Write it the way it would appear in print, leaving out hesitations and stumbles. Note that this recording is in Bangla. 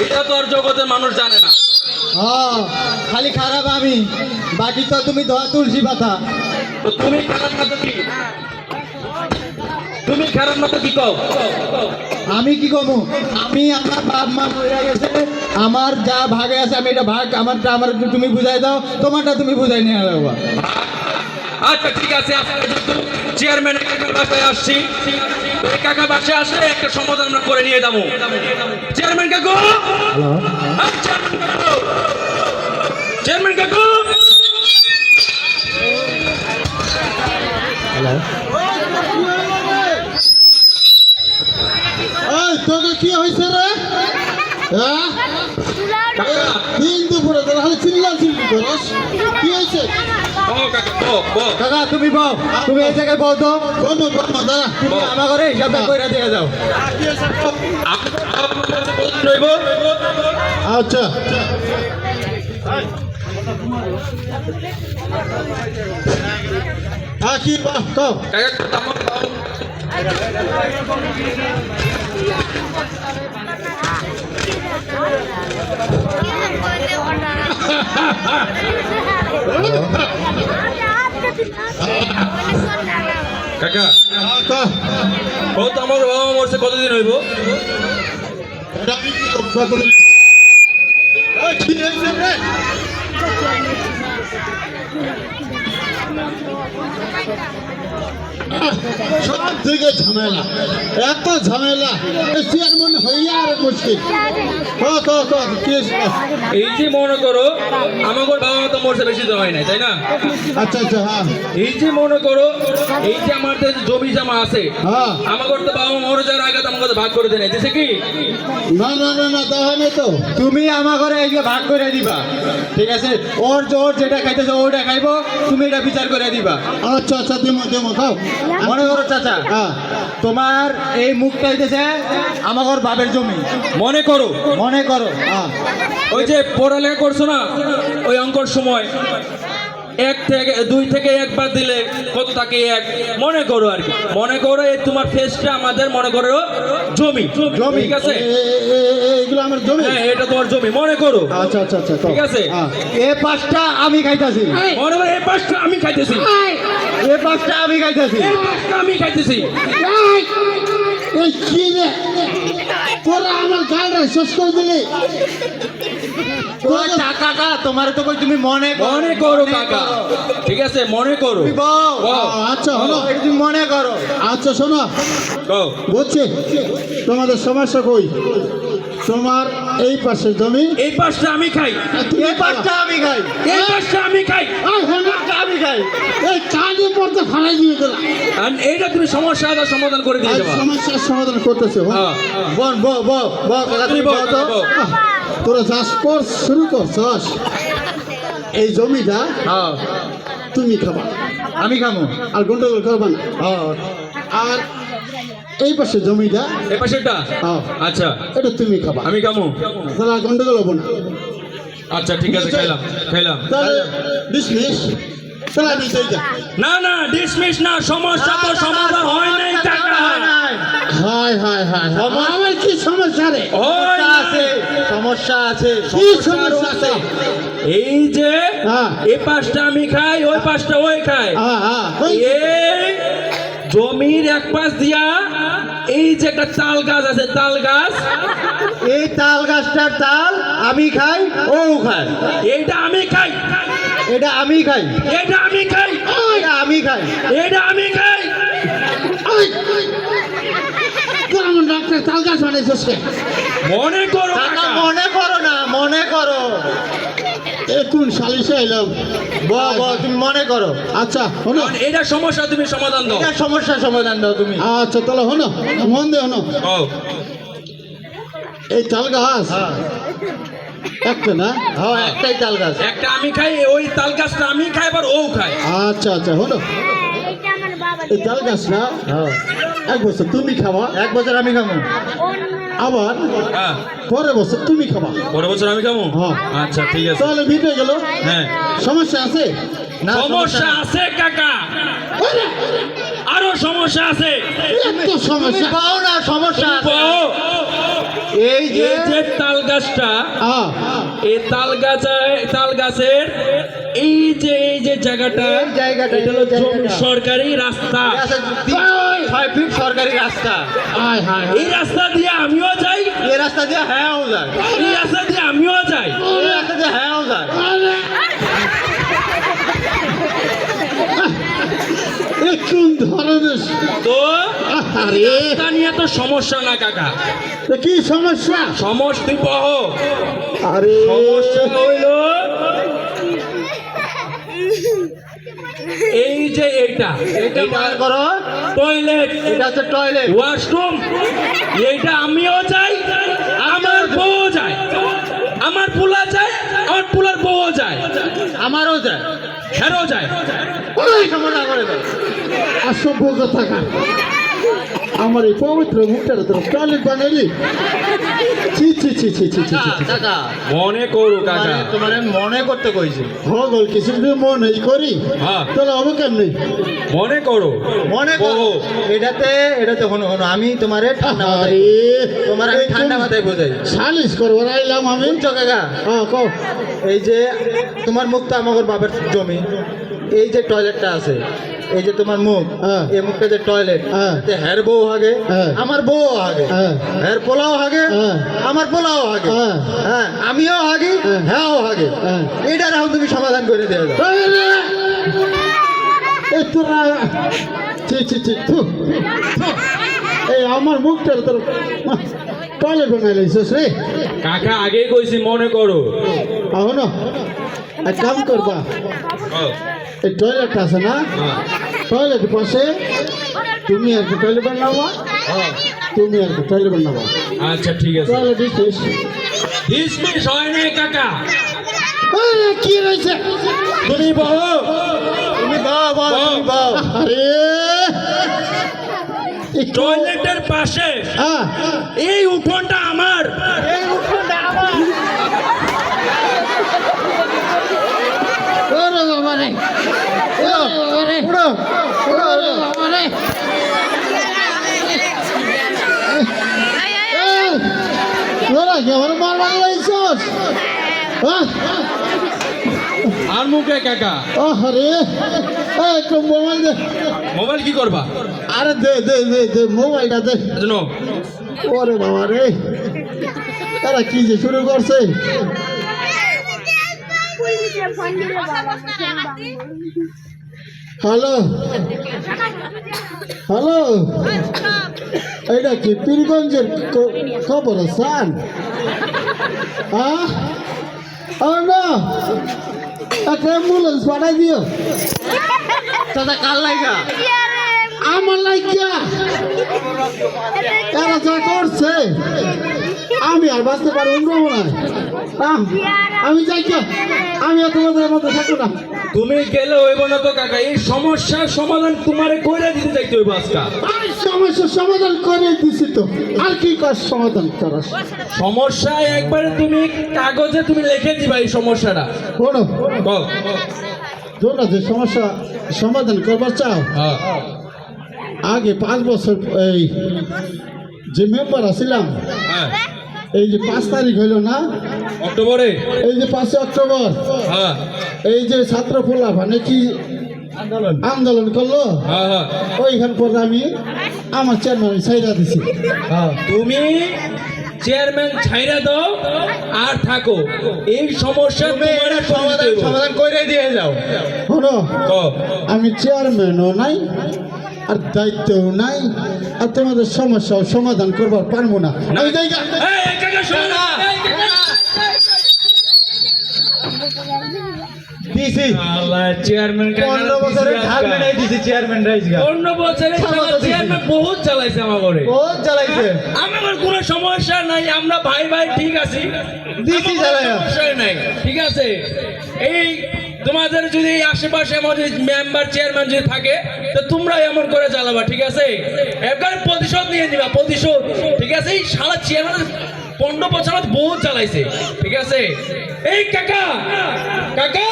এটা তো আর জগতের মানুষ জানে না। হ্যাঁ, খালি খারাপ আমি, বাকি তো তুমি ধোয়া তুলসী পাতা। তো তুমি খারাপ না তো কি? তুমি খারাপ না তো কি কও? আমি কি কমু? আমি আমার বাপ মা মরে গেছে, আমার যা ভাগে আছে আমি এটা ভাগ, আমারটা আমার তুমি বুঝাই দাও, তোমারটা তুমি বুঝাই নিয়ে যাবো। আচ্ছা ঠিক আছে, আজকে যেহেতু চেয়ারম্যান বাসায় আসছি, ওই কাকা বাসায় আসলে একটা সমাধান আমরা করে নিয়ে যাবো। চেয়ারম্যান কাকু, হ্যালো, চেয়ারম্যান কাকু, হ্যালো, ওই তোকে কি হয়েছে রে? হ্যাঁ, দিন দুপুরে তোরা খালি চিল্লা চিল্লি করস, কি হয়েছে? কাকা তুমি বউ, তুমি এই জায়গায় বউ তো, বলো বলো দাঁড়া, তুমি আমার ঘরে হিসাবটা কইরা দিয়ে যাও। আচ্ছা হ্যাঁ কি বাহ কও। কাকা, হ্যাঁ, কও। ও তো আমার বাবা মা মরছে কতদিন হইব? এটা আমি কি করবো? ওই কি হয়েছে রে? সব থেকে ঝামেলা, এত ঝামেলা, চেয়ারম্যান হইয়া আর মুশকিল। কি হয়েছে? এই যে মনে করো আমার বাবা মা তো মরছে বেশি তো হয় নাই, তাই না? আচ্ছা আচ্ছা হ্যাঁ এই যে মনে করো এই যে আমাদের জমি জমা আছে, হ্যাঁ, আমাকে তো বাবা মা মরে যাওয়ার আগে তো আমাকে তো ভাগ করে দেয়, দিছে কি? না না না না তা হয় না তো। তুমি আমার ঘরে এই যে ভাগ করে দিবা, ঠিক আছে? ওর ওর যেটা খাইতেছে ওটা খাইবো, তুমি এটা বিচার করে দিবা। আচ্ছা আচ্ছা দেমো দেমো খাও। মনে করো চাচা, হ্যাঁ তোমার এই মুখটা হইতেছে আমার ঘর বাপের জমি, মনে করো মনে করো। হ্যাঁ ওই যে পড়ালেখা করছো না, ওই অঙ্কর সময় 1 থেকে 2 থেকে 1 বাদ দিলে কত থাকে? 1। মনে করো আর কি, মনে করো এই তোমার ফেসটা আমাদের মনে করো জমি, জমি ঠিক আছে? এগুলো আমার জমি। হ্যাঁ এটা তোমার জমি মনে করো, আচ্ছা আচ্ছা আচ্ছা ঠিক আছে? হ্যাঁ এ পাঁচটা আমি খাইতাছি, মনে করো এই পাশটা আমি খাইতেছি, এ পাঁচটা আমি খাইতাছি। এই পাশটা আমি খাইতেছি। এই কি রে, তোরা আমার গালটা শেষ করে দিলি। ওই টাকাটা তোমার তো কই, তুমি মনে করো, মনে করো কাকা, ঠিক আছে? মনে করো। তুমি বউ, বউ। আচ্ছা হলো, তুমি মনে করো। আচ্ছা শোনো, কও। বুঝছি তোমাদের সমস্যা কই। তোমার এই পাশে জমি, এই পাশটা আমি খাই, এ পাঁচটা আমি খাই, এই পাশটা আমি খাই, আমি খাই। এই কাজে পড়তে ফালাই দিয়ে দিলাম। আর এইটা তুমি সমস্যাটা সমাধান করে দিয়ে আজ যাবা। সমস্যার সমাধান করতেছে। হ্যাঁ। বল বল বল বল কাকা, তুমি বল তো। বল। তোরা চাষ কর শুরু কর চাষ। এই জমিটা হ্যাঁ, তুমি খাবা, আমি খামো। আর গন্ডগোল করবা না। হ্যাঁ, আর এই পাশে জমিটা, এই পাশেরটা? হ্যাঁ, আচ্ছা এটা তুমি খাবা, আমি কামু। তাহলে আর গন্ডগোল হবো না। আচ্ছা ঠিক আছে, খাইলাম খাইলাম। তাহলে ডিসমিস, তাহলে আমি যাই যা। না না ডিসমিস না, সমস্যা তো সমাধান হয় নাই টাকা। হায় হায় হায় হায়, আমার কি সমস্যা রে? হয় আছে, সমস্যা আছে। কি সমস্যা আছে? এই যে হ্যাঁ এই পাশটা আমি খাই, ওই পাশটা ওই খায়। হ্যাঁ হ্যাঁ, এই জমির এক পাশ দিয়া এই যে একটা তাল গাছ আছে, তাল গাছ, এই তাল গাছটার তাল আমি খাই, ও খায়। এইটা আমি খাই, এটা আমি খাই, এটা আমি খাই, এটা আমি খাই। এটা আমি খাই। ওই, তোর আমার ডাক্তার তাল গাছ বানাইছিস কে? মনে করো কাকা কাকা। মনে করো না, মনে করো। এখন সালিশে এলাম। তুমি মনে করো। আচ্ছা হলো, এটা সমস্যা তুমি সমাধান দাও। এটা সমস্যার সমাধান দাও তুমি। আচ্ছা তাহলে হলো, মন দে হলো। ও এই তাল গাছ হ্যাঁ, একটা না? হ্যাঁ, একটাই তাল গাছ। একটা আমি খাই, ওই তাল গাছটা আমি খাই, আবার ও খায়। আচ্ছা আচ্ছা হলো, এই তাল গাছ না হ্যাঁ, 1 বছর তুমি খাবা, 1 বছর আমি খামো। আবার হ্যাঁ পরের বছর তুমি খাবা। পরের বছর আমি খাবো। হ্যাঁ। আচ্ছা ঠিক আছে। তাহলে মিটে গেল। হ্যাঁ সমস্যা আছে? না, সমস্যা আছে কাকা, আরো সমস্যা আছে। এত তুমি সমস্যা? পাও না, সমস্যা আছে। বউ, এই যে এই যে তাল গাছটা, হ্যাঁ, এই তাল গাছের এই যে জায়গাটা, এই জায়গাটা, এটা হলো এই জায়গাটা। সরকারি রাস্তা। 6 ফিট সরকারি রাস্তা। হায় হায় এই রাস্তা দিয়ে আমিও যাই, এই রাস্তা দিয়ে হ্যাঁও যায়, এই রাস্তা দিয়ে আমিও যাই। এই রাস্তা দিয়ে হ্যাঁও যায়। এ কোন ধরনের তো আরে রাস্তা নিয়ে তো সমস্যা না কাকা, এ কি সমস্যা? সমস্যা তুই বহ। আরে সমস্যা হইল এই যে এইটা এটা বার করো, টয়লেট, এটা হচ্ছে টয়লেট। ওয়াশরুম, এইটা আমিও যাই, আমার বউ যায়, আমার পোলা যায়, আমার পোলার বউ যায়, আমারও যায়, হেরও যায়। ওই সমাধান করে দাও। অসভ্য কথা কার। আমার এই পবিত্র মুখটার তোর টয়লেট বানালি? ছি ছি ছি ছি ছি ছি কাকা, মনে করো কাকা। তোমার মনে করতে কইছি। হগল কিছু যদি মনে করি হ্যাঁ, তাহলে হবে কেমনি? মনে করো, মনে করো। এটাতে হনো আমি তোমারে ঠান্ডা মাথায়, তোমার আমি ঠান্ডা মাথায় বোঝাই। সালিশ করবো আইলাম আমি। কাকা, হ্যাঁ কও। এই যে তোমার মুখটা আমার বাবার জমি, এই যে টয়লেটটা আছে, এই যে তোমার মুখ, এই মুখটা যে টয়লেট, হের বউ হাগে, আমার বউ হাগে, হের পোলাও হাগে, আমার পোলাও হাগে, হ্যাঁ আমিও হাগি, হ্যাঁও হাগে। এটার এখন তুমি সমাধান করে দেওয়া যাও। তোরা এই আমার মুখটার তোর টয়লেট বানাই লাইছিস রে কাকা আগেই কইছি মনে করো। না এক কাম করবা, এই টয়লেট আছে না, টয়লেট পাশে তুমি আর কি টয়লেট বানাবা, তুমি আর কি টয়লেট বানাবা। আচ্ছা ঠিক আছে। টয়লেট দিছিস? ডিসমিস হয় নাই কাকা, কি রয়েছে? তুমি বহ, তুমি বাবা, তুমি বাবা। আরে টয়লেটের পাশে হ্যাঁ, এই উঠোনটা আমার। এই উঠোনটা আমার। ওরে বাবা রে, ওরে বাবা রে, ওরে বাবা রে। তোরা কি আমার মার বাংলাইছস? আর মুখে কাকা, আরে একটু মোবাইল দে। মোবাইল কি করবা? আরে দে দে দে দে মোবাইলটা দে। জানো ওরে বাবা রে, তারা কি যে শুরু করছে? হ্যালো হ্যালো, এইটা কি পীরগঞ্জের খবর সান? হ্যাঁ না, একটা অ্যাম্বুলেন্স পাঠাই দিও। দাদা কার লাইগা? আমার লাইগা। এরা যা করছে আমি আর বাঁচতে পারবো না। আমি যাই কে, আমি আর তোমাদের মধ্যে থাকবো না। তুমি গেলে হইব না তো কাকা, এই সমস্যার সমাধান তোমারে কইরা দিতে চাইতে হইব আজকা। আমি সমস্যার সমাধান করে দিছি তো, আর কি কাজ সমাধান করার? সমস্যা একবারে তুমি কাগজে তুমি লিখে দিবা এই সমস্যাটা। শোনো, কও। তোমরা যে সমস্যা সমাধান করবার চাও, হ্যাঁ, আগে 5 বছর এই যে মেম্বার আছিলাম, হ্যাঁ, এই যে 5 তারিখ হইল না, অক্টোবরে, এই যে 5 অক্টোবর, হ্যাঁ, এই যে ছাত্র পোলা মানে কি আন্দোলন করলো, হ্যাঁ, হ্যাঁ, ওইখান পর আমি আমার চেয়ারম্যান ছাইরা দিছি। তুমি চেয়ারম্যান ছাইরা দাও আর থাকো, এই সমস্যা তোমার সমাধান করে দিয়ে যাও। শোনো, আমি চেয়ারম্যানও নাই আর দায়িত্বও নাই, আর তোমাদের সমস্যাও সমাধান করবার পারবো না। আমি যাই গা। দিছি চেয়ারম্যান 15 বছরে থাকবেন, এই দিছি চেয়ারম্যান রাইজ গা। 15 বছরে চেয়ারম্যান বহুত চালাইছে আমার ঘরে, বহুত চালাইছে। আমার কোনো সমস্যা নাই, আমরা ভাই ভাই ঠিক আছি, দিছি চালাইয়া। সমস্যা নাই, ঠিক আছে। এই তোমাদের যদি এই আশেপাশে আমাদের মেম্বার চেয়ারম্যান যদি থাকে তো তোমরা এমন করে চালাবা, ঠিক আছে। একবার প্রতিশোধ নিয়ে নিবা, প্রতিশোধ, ঠিক আছে। এই সারা চেয়ারম্যান 15 বছর বহুত চালাইছে, ঠিক আছে। এই কাকা কাকা